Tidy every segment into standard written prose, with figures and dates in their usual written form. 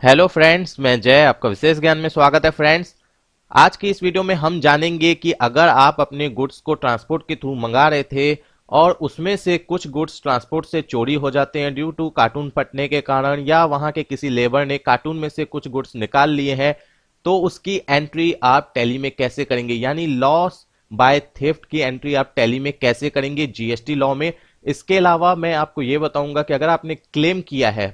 Hello friends, मैं जय आपका विशेष ज्ञान में स्वागत है फ्रेंड्स। आज की इस वीडियो में हम जानेंगे कि अगर आप अपने गुड्स को ट्रांसपोर्ट के थ्रू मंगा रहे थे और उसमें से कुछ गुड्स ट्रांसपोर्ट से चोरी हो जाते हैं ड्यू टू कार्टून फटने के कारण, या वहां के किसी लेबर ने कार्टून में से कुछ गुड्स निकाल लिए हैं, तो उसकी एंट्री आप टैली में कैसे करेंगे, यानी लॉस बाय थेफ्ट की एंट्री आप टैली में कैसे करेंगे जीएसटी लॉ में। इसके अलावा मैं आपको यह बताऊंगा कि अगर आपने क्लेम किया है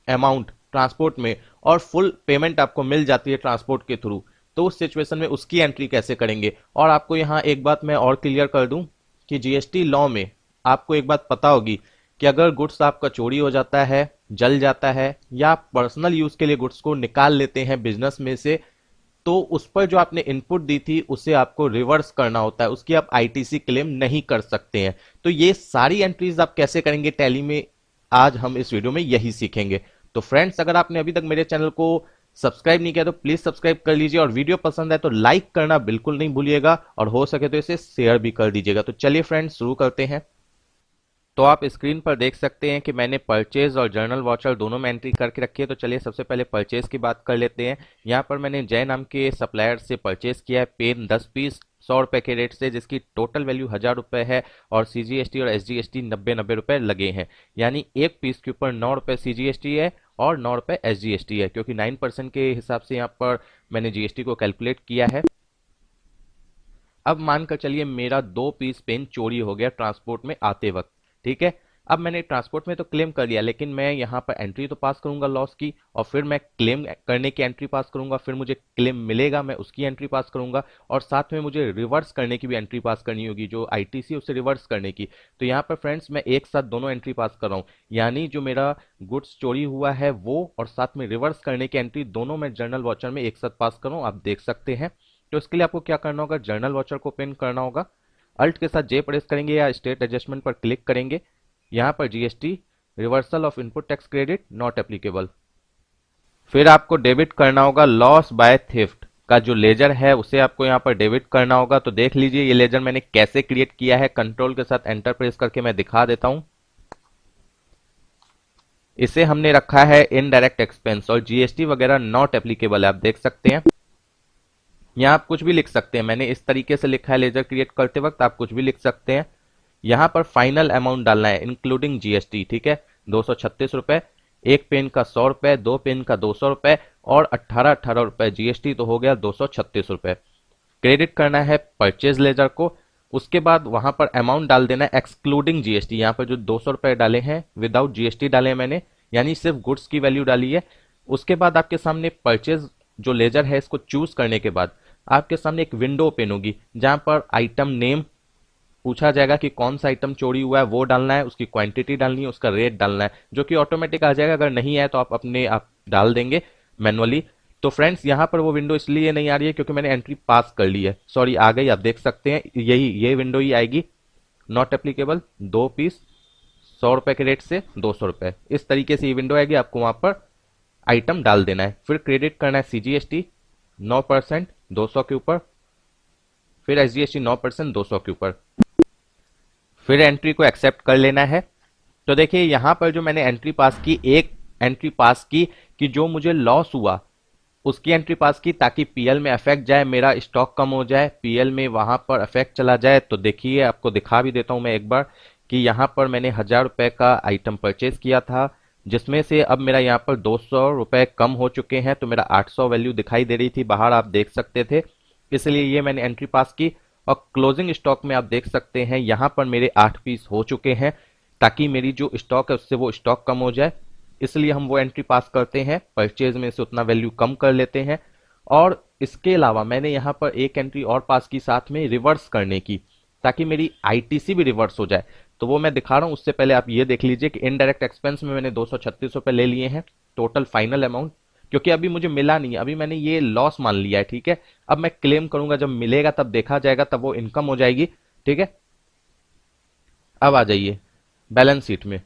अमाउंट ट्रांसपोर्ट में और फुल पेमेंट आपको मिल जाती है ट्रांसपोर्ट के थ्रू, तो उस सिचुएशन में उसकी एंट्री कैसे करेंगे। और आपको यहां एक बात मैं और क्लियर कर दूं कि जीएसटी लॉ में आपको एक बात पता होगी कि अगर गुड्स आपका चोरी हो जाता है, जल जाता है, या पर्सनल यूज के लिए गुड्स को निकाल लेते हैं बिजनेस में से, तो उस पर जो आपने इनपुट दी थी उसे आपको रिवर्स करना होता है, उसकी आप आईटीसी क्लेम नहीं कर सकते हैं। तो ये सारी एंट्रीज आप कैसे करेंगे टैली में, आज हम इस वीडियो में यही सीखेंगे। तो फ्रेंड्स, अगर आपने अभी तक मेरे चैनल को सब्सक्राइब नहीं किया तो प्लीज सब्सक्राइब कर लीजिए, और वीडियो पसंद है तो लाइक करना बिल्कुल नहीं भूलिएगा, और हो सके तो इसे शेयर भी कर दीजिएगा। तो चलिए फ्रेंड्स, शुरू करते हैं। तो आप स्क्रीन पर देख सकते हैं कि मैंने परचेज और जर्नल वाचर दोनों में एंट्री करके रखी है। तो चलिए सबसे पहले परचेज की बात कर लेते हैं। यहाँ पर मैंने जय नाम के सप्लायर से परचेज किया है पेन 10 पीस 100 रुपए के रेट से, जिसकी टोटल वैल्यू 1000 रुपए है, और सीजीएसटी और एसजीएसटी 90 रुपए लगे हैं। यानी एक पीस के ऊपर 9 रुपए सीजीएसटी है और 9 रुपए एसजीएसटी है, क्योंकि 9% के हिसाब से यहाँ पर मैंने जीएसटी को कैलकुलेट किया है। अब मानकर चलिए मेरा 2 पीस पेन चोरी हो गया ट्रांसपोर्ट में आते वक्त, ठीक है। अब मैंने ट्रांसपोर्ट में तो क्लेम कर लिया, लेकिन मैं यहाँ पर एंट्री तो पास करूंगा लॉस की, और फिर मैं क्लेम करने की एंट्री पास करूंगा, फिर मुझे क्लेम मिलेगा मैं उसकी एंट्री पास करूंगा, और साथ में मुझे रिवर्स करने की भी एंट्री पास करनी होगी, जो आईटीसी उसे रिवर्स करने की। तो यहाँ पर फ्रेंड्स मैं एक साथ दोनों एंट्री पास कर रहा हूँ, यानी जो मेरा गुड्स चोरी हुआ है वो, और साथ में रिवर्स करने की एंट्री, दोनों मैं जर्नल वॉचर में एक साथ पास कर रहा हूँ, आप देख सकते हैं। तो इसके लिए आपको क्या करना होगा, जर्नल वॉचर को ओपन करना होगा, अल्ट के साथ जे प्रेस करेंगे या स्टेट एडजस्टमेंट पर क्लिक करेंगे। यहां पर GST reversal of input tax credit not applicable. फिर आपको डेबिट करना होगा लॉस बाय थेफ्ट का जो लेजर है उसे आपको यहां पर डेबिट करना होगा। तो देख लीजिए ये लेजर मैंने कैसे क्रिएट किया है, कंट्रोल के साथ एंटर प्रेस करके मैं दिखा देता हूं। इसे हमने रखा है इनडायरेक्ट एक्सपेंस, और जीएसटी वगैरह नॉट एप्लीकेबल है, आप देख सकते हैं। यहाँ आप कुछ भी लिख सकते हैं, मैंने इस तरीके से लिखा है लेजर क्रिएट करते वक्त, आप कुछ भी लिख सकते हैं। यहां पर फाइनल अमाउंट डालना है इंक्लूडिंग जीएसटी, ठीक है। 236 रुपए, एक पेन का 100 रुपए, दो पेन का 200 रुपए, और 18 रुपए जीएसटी, तो हो गया 236 रुपए। क्रेडिट करना है परचेज लेजर को। उसके बाद वहां पर अमाउंट डाल देना है एक्सक्लूडिंग जीएसटी। यहाँ पर जो 200 रुपए डाले हैं विदाउट जीएसटी डाले हैं मैंने, यानी सिर्फ गुड्स की वैल्यू डाली है। उसके बाद आपके सामने परचेज जो लेजर है इसको चूज करने के बाद आपके सामने एक विंडो ओपन होगी, जहां पर आइटम नेम पूछा जाएगा कि कौन सा आइटम चोरी हुआ है, वो डालना है, उसकी क्वांटिटी डालनी है, उसका रेट डालना है, जो कि ऑटोमेटिक आ जाएगा। अगर नहीं है तो आप डाल देंगे मैनुअली। तो फ्रेंड्स यहाँ पर वो विंडो इसलिए नहीं आ रही है क्योंकि मैंने एंट्री पास कर ली है, सॉरी आ गई, आप देख सकते हैं ये विंडो ही आएगी, नॉट एप्लीकेबल, 2 पीस 100 रुपए के रेट से 200 रुपए, इस तरीके से ये विंडो आएगी। आपको वहां पर आइटम डाल देना है, फिर क्रेडिट करना है सीजीएसटी 9% 200 के ऊपर, फिर एसजीएसटी 9% 200 के ऊपर, फिर एंट्री को एक्सेप्ट कर लेना है। तो देखिए यहां पर जो मैंने एंट्री पास की, एक एंट्री पास की कि जो मुझे लॉस हुआ उसकी एंट्री पास की, ताकि पीएल में अफेक्ट जाए, मेरा स्टॉक कम हो जाए, पीएल में वहां पर अफेक्ट चला जाए। तो देखिए आपको दिखा भी देता हूं मैं एक बार कि यहां पर मैंने 1000 रुपए का आइटम परचेज किया था, जिसमें से अब मेरा यहां पर 200 रुपए कम हो चुके हैं, तो मेरा 800 वैल्यू दिखाई दे रही थी बाहर, आप देख सकते थे, इसलिए ये मैंने एंट्री पास की। और क्लोजिंग स्टॉक में आप देख सकते हैं यहां पर मेरे 8 पीस हो चुके हैं, ताकि मेरी जो स्टॉक है उससे वो स्टॉक कम हो जाए, इसलिए हम वो एंट्री पास करते हैं, परचेज में से उतना वैल्यू कम कर लेते हैं। और इसके अलावा मैंने यहां पर एक एंट्री और पास की साथ में रिवर्स करने की, ताकि मेरी आईटीसी भी रिवर्स हो जाए। तो वो मैं दिखा रहा हूं, उससे पहले आप ये देख लीजिए कि इनडायरेक्ट एक्सपेंस में मैंने 236 रुपए ले लिए हैं टोटल फाइनल अमाउंट, क्योंकि अभी मुझे मिला नहीं है, अभी मैंने ये लॉस मान लिया है, ठीक है। अब मैं क्लेम करूंगा, जब मिलेगा तब देखा जाएगा, तब वो इनकम हो जाएगी, ठीक है। अब आ जाइए बैलेंस शीट में,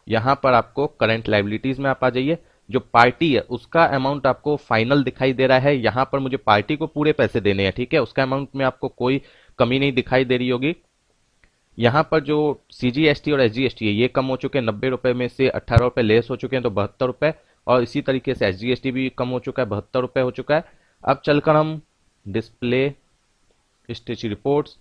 यहां पर आपको करंट लाइबिलिटीज में आप आ जाइए, जो पार्टी है उसका अमाउंट आपको फाइनल दिखाई दे रहा है। यहां पर मुझे पार्टी को पूरे पैसे देने हैं, ठीक है, उसका अमाउंट में आपको कोई कमी नहीं दिखाई दे रही होगी। यहां पर जो सीजीएसटी और एसजीएसटी है ये कम हो चुके हैं, 90 रुपए में से 18 रुपए लेस हो चुके हैं, तो 72 रुपए, और इसी तरीके से एसजीएसटी भी कम हो चुका है, 72 रुपये हो चुका है। अब चलकर हम डिस्प्ले स्टेज रिपोर्ट्स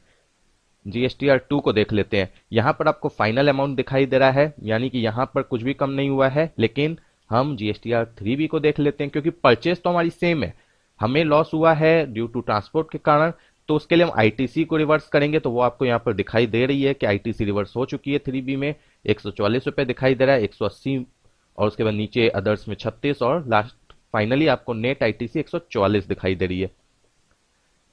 जीएसटीआर 2 को देख लेते हैं। यहाँ पर आपको फाइनल अमाउंट दिखाई दे रहा है, यानी कि यहाँ पर कुछ भी कम नहीं हुआ है। लेकिन हम जीएसटीआर 3 भी को देख लेते हैं, क्योंकि परचेज तो हमारी सेम है, हमें लॉस हुआ है ड्यू टू ट्रांसपोर्ट के कारण, तो उसके लिए हम आईटीसी को रिवर्स करेंगे। तो वो आपको यहाँ पर दिखाई दे रही है कि आईटीसी रिवर्स हो चुकी है 3B में, 144 रुपये दिखाई दे रहा है, 180, और उसके बाद नीचे अदर्स में 36, और लास्ट फाइनली आपको नेट आईटीसी 144 दिखाई दे रही है।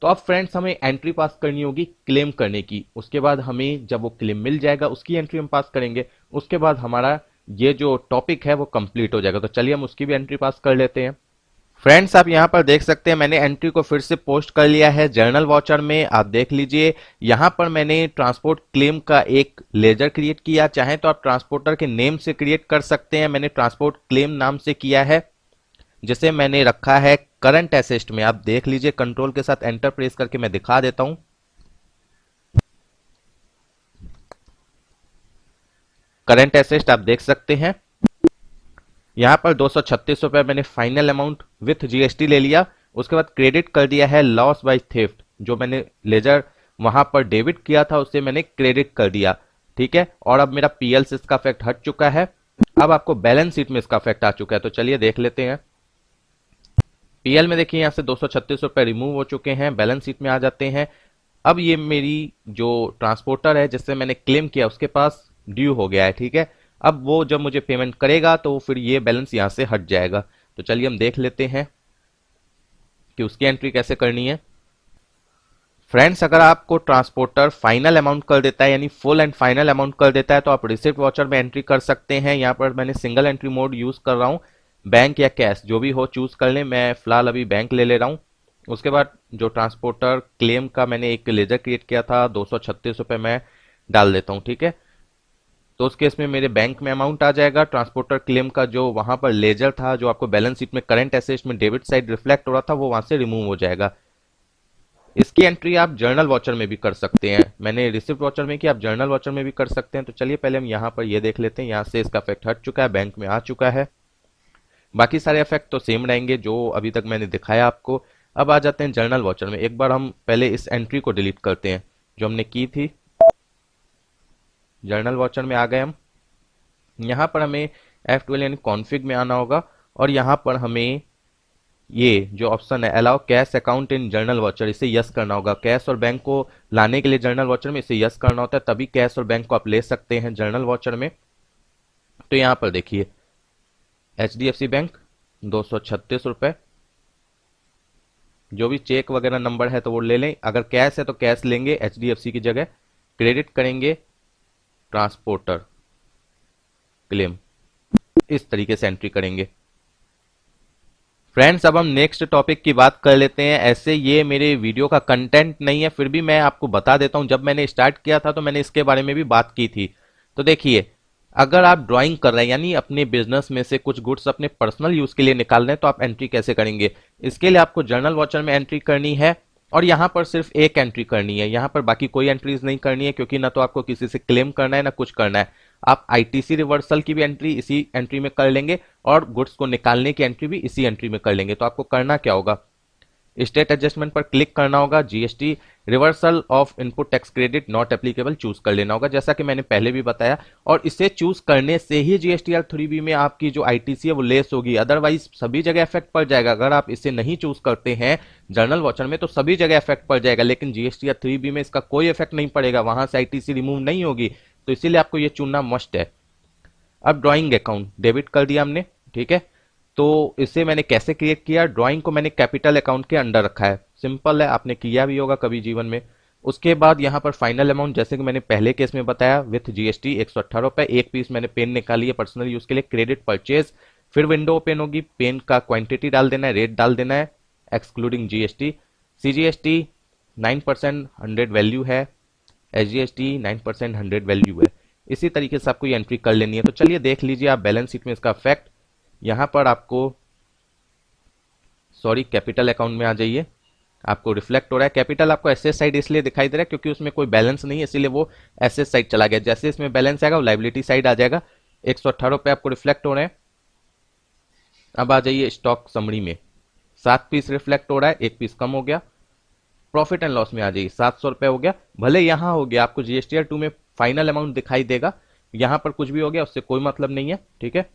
तो अब फ्रेंड्स हमें एंट्री पास करनी होगी क्लेम करने की। उसके बाद हमें जब वो क्लेम मिल जाएगा उसकी एंट्री हम पास करेंगे। उसके बाद हमारा ये जो टॉपिक है वो कंप्लीट हो जाएगा। तो चलिए हम उसकी भी एंट्री पास कर लेते हैं। फ्रेंड्स आप यहाँ पर देख सकते हैं मैंने एंट्री को फिर से पोस्ट कर लिया है जर्नल वॉचर में। आप देख लीजिए यहाँ पर मैंने ट्रांसपोर्ट क्लेम का एक लेजर क्रिएट किया। चाहे तो आप ट्रांसपोर्टर के नेम से क्रिएट कर सकते हैं, मैंने ट्रांसपोर्ट क्लेम नाम से किया है, जिसे मैंने रखा है करंट एसेट में। आप देख लीजिए, कंट्रोल के साथ एंटर प्रेस करके मैं दिखा देता हूं। करंट एसेट आप देख सकते हैं, यहां पर 236 रुपए मैंने फाइनल अमाउंट विथ जीएसटी ले लिया। उसके बाद क्रेडिट कर दिया है लॉस बाय थेफ्ट, जो मैंने लेजर वहां पर डेबिट किया था उसे मैंने क्रेडिट कर दिया। ठीक है, और अब मेरा पीएल से इसका इफेक्ट हट चुका है। अब आपको बैलेंस शीट में इसका इफेक्ट आ चुका है। तो चलिए देख लेते हैं। पीएल में देखिए यहां से 236 रुपए रिमूव हो चुके हैं, बैलेंस शीट में आ जाते हैं। अब ये मेरी जो ट्रांसपोर्टर है जिससे मैंने क्लेम किया उसके पास ड्यू हो गया है। ठीक है, अब वो जब मुझे पेमेंट करेगा तो फिर ये बैलेंस यहां से हट जाएगा। तो चलिए हम देख लेते हैं कि उसकी एंट्री कैसे करनी है। फ्रेंड्स अगर आपको ट्रांसपोर्टर फाइनल अमाउंट कर देता है, यानी फुल एंड फाइनल अमाउंट कर देता है, तो आप रिसिप्ट वॉचर में एंट्री कर सकते हैं। यहां पर मैंने सिंगल एंट्री मोड यूज कर रहा हूं, बैंक या कैश जो भी हो चूज कर लें। मैं फिलहाल अभी बैंक ले रहा हूं। उसके बाद जो ट्रांसपोर्टर क्लेम का मैंने एक लेजर क्रिएट किया था 236 रुपए मैं डाल देता हूं। ठीक है, तो उस केस में मेरे बैंक में अमाउंट आ जाएगा। ट्रांसपोर्टर क्लेम का जो वहां पर लेजर था, जो आपको बैलेंस शीट में करंट एसेट में डेबिट साइड रिफ्लेक्ट हो रहा था, वो वहां से रिमूव हो जाएगा। इसकी एंट्री आप जर्नल वॉचर में भी कर सकते हैं। मैंने रिसिप्ट वॉचर में किया, आप जर्नल वॉचर में भी कर सकते हैं। तो चलिए पहले हम यहाँ पर ये देख लेते हैं। यहाँ से इसका इफेक्ट हट चुका है, बैंक में आ चुका है। बाकी सारे इफेक्ट तो सेम रहेंगे जो अभी तक मैंने दिखाया आपको। अब आ जाते हैं जर्नल वॉचर में। एक बार हम पहले इस एंट्री को डिलीट करते हैं जो हमने की थी। जर्नल वॉचर में आ गए हम। यहां पर हमें F12 यानी कॉन्फ़िग में आना होगा, और यहां पर हमें ये जो ऑप्शन है allow cash account in journal watcher, इसे यस करना होगा। कैश और बैंक को लाने के लिए जर्नल वॉचर में इसे यस करना होता है, तभी कैश और बैंक को आप ले सकते हैं जर्नल वॉचर में। तो यहां पर देखिए HDFC बैंक 236 रुपए, जो भी चेक वगैरह नंबर है तो वो ले लें। अगर कैश है तो कैश लेंगे HDFC की जगह। क्रेडिट करेंगे ट्रांसपोर्टर क्लेम, इस तरीके से एंट्री करेंगे। फ्रेंड्स अब हम नेक्स्ट टॉपिक की बात कर लेते हैं। ऐसे ये मेरे वीडियो का कंटेंट नहीं है, फिर भी मैं आपको बता देता हूं। जब मैंने स्टार्ट किया था तो मैंने इसके बारे में भी बात की थी। तो देखिए, अगर आप ड्राइंग कर रहे हैं, यानी अपने बिजनेस में से कुछ गुड्स अपने पर्सनल यूज के लिए निकाल रहे हैं, तो आप एंट्री कैसे करेंगे? इसके लिए आपको जर्नल वॉचर में एंट्री करनी है, और यहां पर सिर्फ एक एंट्री करनी है। यहां पर बाकी कोई एंट्रीज नहीं करनी है, क्योंकि ना तो आपको किसी से क्लेम करना है ना कुछ करना है। आप आईटीसी रिवर्सल की भी एंट्री इसी एंट्री में कर लेंगे, और गुड्स को निकालने की एंट्री भी इसी एंट्री में कर लेंगे। तो आपको करना क्या होगा, स्टेट एडजस्टमेंट पर क्लिक करना होगा, GST reversal of input tax credit not applicable choose कर लेना होगा, जैसा कि मैंने पहले भी बताया। और इसे चूज करने से ही जीएसटीआर 3B में आपकी जो आईटीसी है वो लेस होगी, अदरवाइज सभी जगह इफेक्ट पड़ जाएगा। अगर आप इसे नहीं चूज करते हैं जर्नल वॉचर में तो सभी जगह इफेक्ट पड़ जाएगा, लेकिन जीएसटीआर 3B में इसका कोई इफेक्ट नहीं पड़ेगा, वहां से आईटीसी रिमूव नहीं होगी। तो इसीलिए आपको ये चुनना मस्ट है। अब ड्रॉइंग अकाउंट डेबिट कर दिया हमने, ठीक है। तो इसे मैंने कैसे क्रिएट किया, ड्राइंग को मैंने कैपिटल अकाउंट के अंडर रखा है। सिंपल है, आपने किया भी होगा कभी जीवन में। उसके बाद यहां पर फाइनल अमाउंट, जैसे कि मैंने पहले केस में बताया, विथ जीएसटी 118 रुपए। एक पीस मैंने पेन निकाली है पर्सनल यूज के लिए, क्रेडिट परचेज। फिर विंडो ओपन होगी, पेन का क्वांटिटी डाल देना है, रेट डाल देना है, एक्सक्लूडिंग जीएसटी। सीजीएसटी 9% 100 वैल्यू है, एसजीएसटी 9% 100 वैल्यू है। इसी तरीके से आपको ये एंट्री कर लेनी है। तो चलिए देख लीजिए आप बैलेंस शीट में इसका इफेक्ट। यहां पर आपको कैपिटल अकाउंट में आ जाइए, आपको रिफ्लेक्ट हो रहा है। कैपिटल आपको एसेट साइड इसलिए दिखाई दे रहा है क्योंकि उसमें कोई बैलेंस नहीं है, इसीलिए वो एसेट साइड चला गया। जैसे इसमें बैलेंस आएगा वो लाइबिलिटी साइड आ जाएगा। 118 रुपए आपको रिफ्लेक्ट हो रहे हैं। अब आ जाइए स्टॉक समरी में, 7 पीस रिफ्लेक्ट हो रहा है, 1 पीस कम हो गया। प्रॉफिट एंड लॉस में आ जाइए, 700 रुपए हो गया। भले यहां हो गया, आपको जीएसटीआर 2 में फाइनल अमाउंट दिखाई देगा, यहां पर कुछ भी हो गया उससे कोई मतलब नहीं है, ठीक है।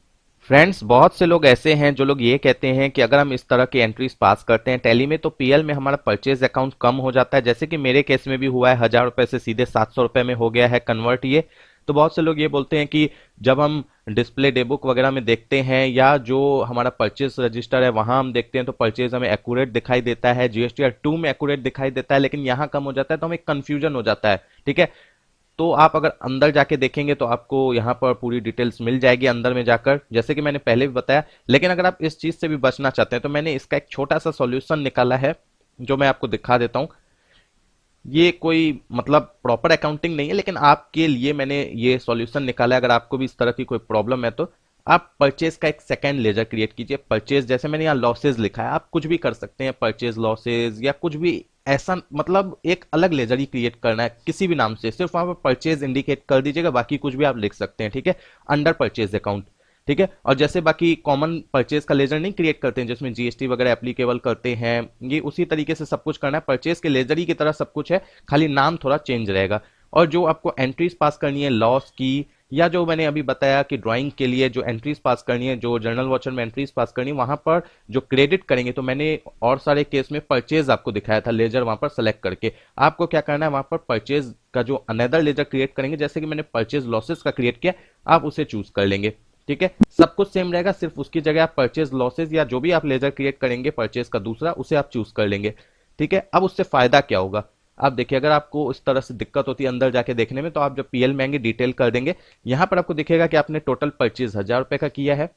फ्रेंड्स, बहुत से लोग ऐसे हैं जो लोग ये कहते हैं कि अगर हम इस तरह की एंट्रीज पास करते हैं टैली में तो पीएल में हमारा परचेज अकाउंट कम हो जाता है, जैसे कि मेरे केस में भी हुआ है, 1000 रुपए से सीधे 700 रुपए में हो गया है कन्वर्ट ये। तो बहुत से लोग ये बोलते हैं कि जब हम डिस्प्ले डे बुक वगैरह में देखते हैं या जो हमारा परचेज रजिस्टर है वहां हम देखते हैं तो परचेज हमें एक्यूरेट दिखाई देता है, जीएसटीआर 2 में एक्यूरेट दिखाई देता है, लेकिन यहाँ कम हो जाता है तो हमें कंफ्यूजन हो जाता है, ठीक है। तो आप अगर अंदर जाके देखेंगे तो आपको यहाँ पर पूरी डिटेल्स मिल जाएगी अंदर में जाकर, जैसे कि मैंने पहले भी बताया। लेकिन अगर आप इस चीज से भी बचना चाहते हैं तो मैंने इसका एक छोटा सा सॉल्यूशन निकाला है जो मैं आपको दिखा देता हूं। ये कोई मतलब प्रॉपर अकाउंटिंग नहीं है, लेकिन आपके लिए मैंने ये सॉल्यूशन निकाला है। अगर आपको भी इस तरह की कोई प्रॉब्लम है तो आप परचेज का एक सेकंड लेजर क्रिएट कीजिए। परचेज, जैसे मैंने यहाँ लॉसेज लिखा है, आप कुछ भी कर सकते हैं, परचेज लॉसेज या कुछ भी ऐसा, मतलब एक अलग लेजर ही क्रिएट करना है किसी भी नाम से, सिर्फ वहां पर परचेज इंडिकेट कर दीजिएगा, बाकी कुछ भी आप लिख सकते हैं, ठीक है, अंडर परचेज अकाउंट, ठीक है। और जैसे बाकी कॉमन परचेज का लेजर नहीं क्रिएट करते हैं जिसमें जीएसटी वगैरह एप्लीकेबल करते हैं, ये उसी तरीके से सब कुछ करना है, परचेज के लेजर ही की तरह सब कुछ है, खाली नाम थोड़ा चेंज रहेगा। और जो आपको एंट्रीज पास करनी है लॉस की, या जो मैंने अभी बताया कि ड्राइंग के लिए जो एंट्रीज पास करनी है, जो जर्नल वॉचर में एंट्रीज पास करनी है, वहां पर जो क्रेडिट करेंगे, तो मैंने और सारे केस में परचेज आपको दिखाया था लेजर, वहां पर सेलेक्ट करके आपको क्या करना है, वहां पर परचेज का जो अनदर लेजर क्रिएट करेंगे, जैसे कि मैंने परचेज लॉसेस का क्रिएट किया, आप उसे चूज कर लेंगे, ठीक है। सब कुछ सेम रहेगा, सिर्फ उसकी जगह आप परचेज लॉसेज या जो भी आप लेजर क्रिएट करेंगे परचेज का दूसरा, उसे आप चूज कर लेंगे, ठीक है। अब उससे फायदा क्या होगा, आप देखिए, अगर आपको इस तरह से दिक्कत होती है अंदर जाके देखने में, तो आप जब पीएल में आएंगे डिटेल कर देंगे, यहां पर आपको दिखेगा कि आपने टोटल परचेज 1000 रुपए का किया है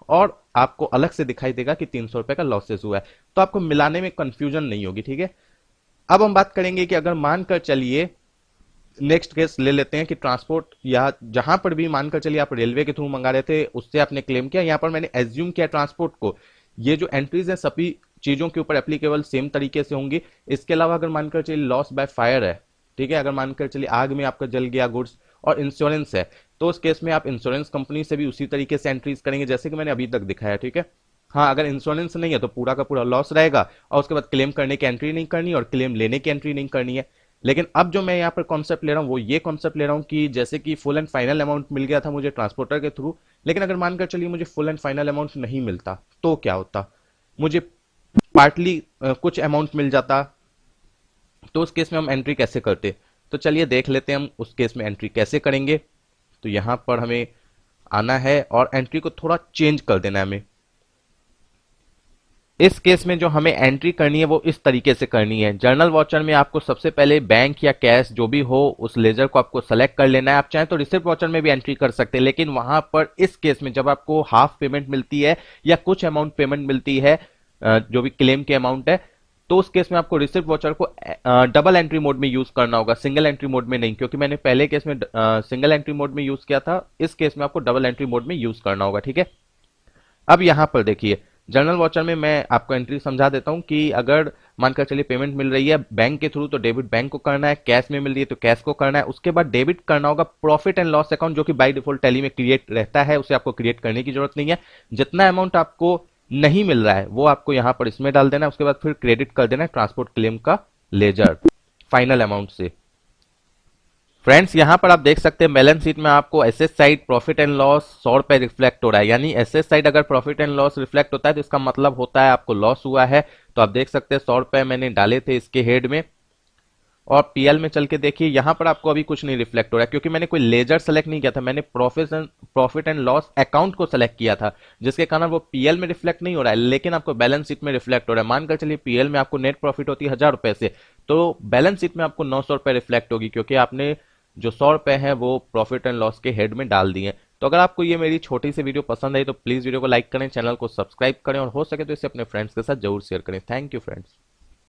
और आपको अलग से दिखाई देगा कि 300 रुपए का लॉसेस हुआ है, तो आपको मिलाने में कंफ्यूजन नहीं होगी, ठीक है। अब हम बात करेंगे कि अगर मानकर चलिए, नेक्स्ट केस ले लेते हैं कि ट्रांसपोर्ट या जहां पर भी मानकर चलिए आप रेलवे के थ्रू मंगा रहे थे, उससे आपने क्लेम किया, यहां पर मैंने एज्यूम किया ट्रांसपोर्ट को, ये जो एंट्रीज है सभी चीजों के ऊपर एप्लीकेबल सेम तरीके से होंगी। इसके अलावा अगर मानकर चलिए लॉस बाय फायर है, ठीक है, अगर मानकर चलिए आग में आपका जल गया गुड्स, और इंश्योरेंस है, तो उस केस में आप इंश्योरेंस कंपनी से भी उसी तरीके से एंट्रीज करेंगे जैसे कि मैंने अभी तक दिखाया, ठीक है। हाँ, अगर इंश्योरेंस नहीं है तो पूरा का पूरा लॉस रहेगा और उसके बाद क्लेम करने की एंट्री नहीं करनी और क्लेम लेने की एंट्री नहीं करनी है। लेकिन अब जो मैं यहाँ पर कॉन्सेप्ट ले रहा हूँ वो ये कॉन्सेप्ट ले रहा हूँ कि जैसे कि फुल एंड फाइनल अमाउंट मिल गया था मुझे ट्रांसपोर्टर के थ्रू, लेकिन अगर मानकर चलिए मुझे फुल एंड फाइनल अमाउंट नहीं मिलता तो क्या होता, मुझे पार्टली कुछ अमाउंट मिल जाता, तो उस केस में हम एंट्री कैसे करते, तो चलिए देख लेते हैं हम उस केस में एंट्री कैसे करेंगे। तो यहां पर हमें आना है और एंट्री को थोड़ा चेंज कर देना है हमें। इस केस में जो हमें एंट्री करनी है वो इस तरीके से करनी है, जर्नल वॉचर में आपको सबसे पहले बैंक या कैश जो भी हो उस लेजर को आपको सेलेक्ट कर लेना है। आप चाहें तो रिसिप्ट वॉचर में भी एंट्री कर सकते हैं, लेकिन वहां पर इस केस में जब आपको हाफ पेमेंट मिलती है या कुछ अमाउंट पेमेंट मिलती है, जो भी क्लेम की अमाउंट है, तो उस केस में आपको रिसिप्ट वॉचर को डबल एंट्री मोड में यूज करना होगा, सिंगल एंट्री मोड में नहीं, क्योंकि मैंने पहले केस में सिंगल एंट्री मोड में यूज किया था, इस केस में आपको डबल एंट्री मोड में यूज करना होगा, ठीक है। अब यहां पर देखिए, जर्नल वॉचर में मैं आपको एंट्री समझा देता हूं कि अगर मानकर चलिए पेमेंट मिल रही है बैंक के थ्रू तो डेबिट बैंक को करना है, कैश में मिल रही है तो कैश को करना है, उसके बाद डेबिट करना होगा प्रॉफिट एंड लॉस अकाउंट जो कि बाय डिफॉल्ट टैली में क्रिएट रहता है, उसे आपको क्रिएट करने की जरूरत नहीं है। जितना अमाउंट आपको नहीं मिल रहा है वो आपको यहां पर इसमें डाल देना है, उसके बाद फिर क्रेडिट कर देना है ट्रांसपोर्ट क्लेम का लेजर फाइनल अमाउंट से। फ्रेंड्स, यहां पर आप देख सकते हैं बैलेंस शीट में आपको asset side profit and loss 100 रुपए रिफ्लेक्ट हो रहा है, यानी एसेट साइड अगर प्रॉफिट एंड लॉस रिफ्लेक्ट होता है तो इसका मतलब होता है आपको लॉस हुआ है। तो आप देख सकते हैं 100 रुपए मैंने डाले थे इसके हेड में, और पीएल में चल के देखिए यहां पर आपको अभी कुछ नहीं रिफ्लेक्ट हो रहा है क्योंकि मैंने कोई लेजर सेलेक्ट नहीं किया था, मैंने प्रॉफिट एंड लॉस अकाउंट को सेलेक्ट किया था, जिसके कारण वो पीएल में रिफ्लेक्ट नहीं हो रहा है, लेकिन आपको बैलेंस शीट में रिफ्लेक्ट हो रहा है। मानकर चलिए पीएल में आपको नेट प्रॉफिट होती है 1000 रुपए से, तो बैलेंस शीट में आपको 900 रुपए रिफ्लेक्ट होगी क्योंकि आपने जो 100 रुपए हैं वो प्रॉफिट एंड लॉस के हेड में डाल दिए। तो अगर आपको ये मेरी छोटी सी वीडियो पसंद आई तो प्लीज वीडियो को लाइक करें, चैनल को सब्सक्राइब करें और हो सके तो इसे अपने फ्रेंड्स के साथ जरूर शेयर करें। Thank you friends.